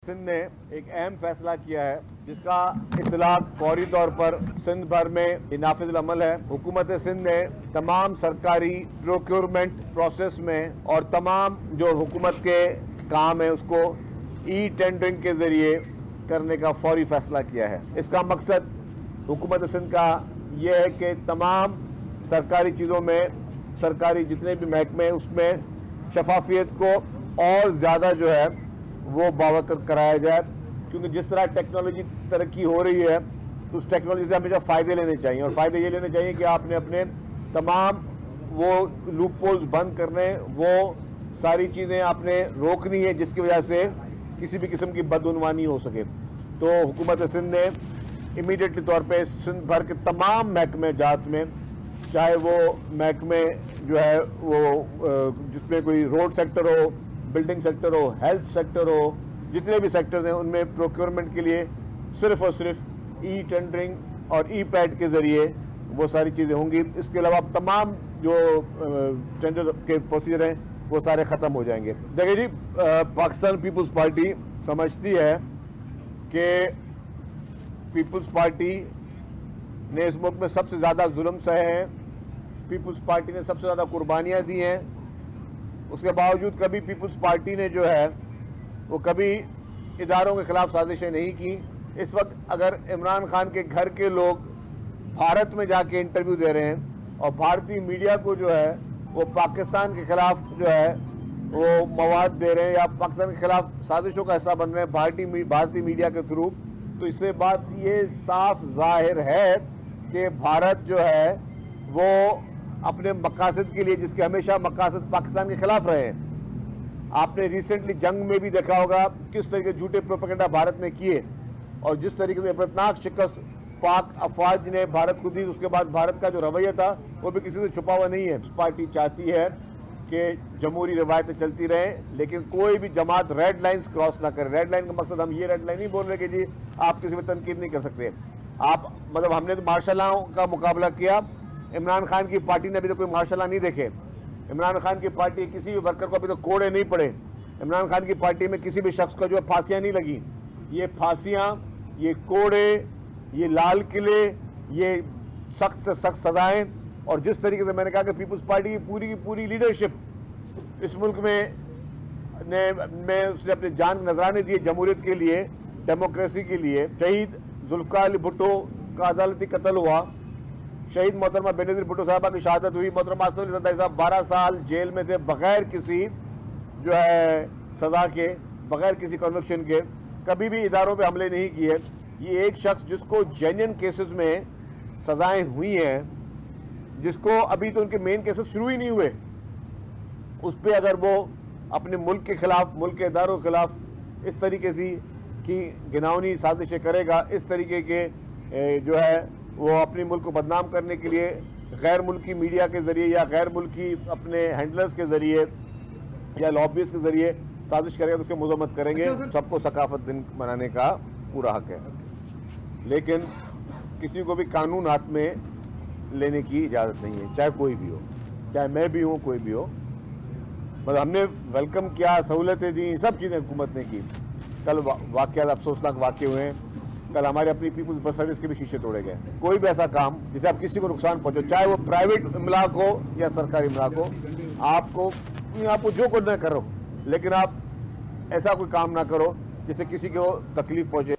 सिंध ने एक अहम फैसला किया है जिसका इतलाक फौरी तौर पर सिंध भर में नाफिज अमल है। हुकूमत सिंध ने तमाम सरकारी प्रोक्योरमेंट प्रोसेस में और तमाम जो हुकूमत के काम है उसको ई टेंडरिंग के ज़रिए करने का फौरी फैसला किया है। इसका मकसद हुकूमत सिंध का ये है कि तमाम सरकारी चीज़ों में, सरकारी जितने भी महकमे हैं उसमें शफाफियत को और ज़्यादा जो है वो बावकर कराया जाए, क्योंकि जिस तरह टेक्नोलॉजी तरक्की हो रही है तो उस टेक्नोलॉजी से हमेशा फ़ायदे लेने चाहिए। और फ़ायदे ये लेने चाहिए कि आपने अपने तमाम वो लूप होल्स बंद करने, वो सारी चीज़ें आपने रोकनी है जिसकी वजह से किसी भी किस्म की बदउनवानी हो सके। तो हुकूमत सिंध ने इमीडिएटली तौर पे सिंध भर के तमाम महकमे जात में, चाहे वो महकमे जो है वो जिसमें कोई रोड सेक्टर हो, बिल्डिंग सेक्टर हो, हेल्थ सेक्टर हो, जितने भी सेक्टर्स हैं उनमें प्रोक्योरमेंट के लिए सिर्फ और सिर्फ ई टेंडरिंग और ई पैड के ज़रिए वो सारी चीज़ें होंगी। इसके अलावा तमाम जो टेंडर के प्रोसीजर हैं वो सारे ख़त्म हो जाएंगे। देखिए जी, पाकिस्तान पीपल्स पार्टी समझती है कि पीपल्स पार्टी ने इस मुल्क में सबसे ज़्यादा जुल्म सहे हैं, पीपल्स पार्टी ने सबसे ज़्यादा कुर्बानियाँ दी हैं। उसके बावजूद कभी पीपल्स पार्टी ने जो है वो कभी इदारों के ख़िलाफ़ साजिशें नहीं की। इस वक्त अगर इमरान खान के घर के लोग भारत में जाके इंटरव्यू दे रहे हैं और भारतीय मीडिया को जो है वो पाकिस्तान के ख़िलाफ़ जो है वो मवाद दे रहे हैं या पाकिस्तान के ख़िलाफ़ साजिशों का हिस्सा बन रहे हैं भारतीय मीडिया के थ्रू, तो इससे बात ये साफ ज़ाहिर है कि भारत जो है वो अपने मकासद के लिए, जिसके हमेशा मकासद पाकिस्तान के खिलाफ रहे हैं। आपने रिसेंटली जंग में भी देखा होगा किस तरीके झूठे प्रोपेगेंडा भारत ने किए और जिस तरीके से इबरतनाक शिकस्त पाक अफवाज ने भारत को दी, उसके बाद भारत का जो रवैया था वो भी किसी से छुपा हुआ नहीं है। पार्टी चाहती है कि जमहूरी रवायतें चलती रहें, लेकिन कोई भी जमात रेड लाइन्स क्रॉस ना करे। रेड लाइन का मकसद हम ये रेड लाइन नहीं बोल रहे कि जी आप किसी पर तनकीद नहीं कर सकते। आप मतलब हमने तो मार्शल लॉ का मुकाबला किया, इमरान खान की पार्टी ने अभी तो कोई मार्शल लॉ नहीं देखे। इमरान खान की पार्टी किसी भी वर्कर को अभी तो कोड़े नहीं पड़े। इमरान खान की पार्टी में किसी भी शख्स को जो फांसियाँ नहीं लगी। ये फांसियाँ, ये कोड़े, ये लाल किले, ये सख्त से सख्त सज़ाएँ, और जिस तरीके से मैंने कहा कि पीपल्स पार्टी की पूरी लीडरशिप इस मुल्क में उसने अपनी जान नजराने दिए जमहूरियत के लिए, डेमोक्रेसी के लिए। शहीद जुल्फ़िकार अली भुट्टो का अदालती कत्ल हुआ, शहीद मोहतरमा बेनज़ीर भुट्टो साहबा की शहादत हुई। मोहतरमा असद अली ज़रदारी साहब 12 साल जेल में थे बग़ैर किसी जो है सज़ा के, बग़ैर किसी कन्विक्शन के, कभी भी इदारों पे हमले नहीं किए। ये एक शख्स जिसको जेन्युइन केसेस में सज़ाएँ हुई हैं, जिसको अभी तो उनके मेन केसेस शुरू ही नहीं हुए, उस पर अगर वो अपने मुल्क के ख़िलाफ़, मुल्क के इदारों के ख़िलाफ़ इस तरीके से की घिनौनी साजिशें करेगा, इस तरीके के जो है वो अपने मुल्क को बदनाम करने के लिए गैर मुल्की मीडिया के ज़रिए या गैर मुल्की अपने हैंडलर्स के ज़रिए या लॉबीज़ के ज़रिए साजिश करेगा तो उसकी मज़म्मत करेंगे। सबको सकाफत दिन मनाने का पूरा हक़ है, लेकिन किसी को भी कानून हाथ में लेने की इजाज़त नहीं है, चाहे कोई भी हो, चाहे मैं भी हूँ, कोई भी हो। मतलब हमने वेलकम किया, सहूलतें दी, सब चीज़ें हुकूमत ने की। कल वाक़यात अफसोसनाक वाक़े हुए हैं। कल हमारे अपनी पीपल्स बस सर्विस के भी शीशे तोड़े गए। कोई भी ऐसा काम जिसे आप किसी को नुकसान पहुंचो, चाहे वो प्राइवेट इमलाक हो या सरकारी इमलाक हो, आपको जो करना करो, लेकिन आप ऐसा कोई काम ना करो जिससे किसी को तकलीफ पहुंचे।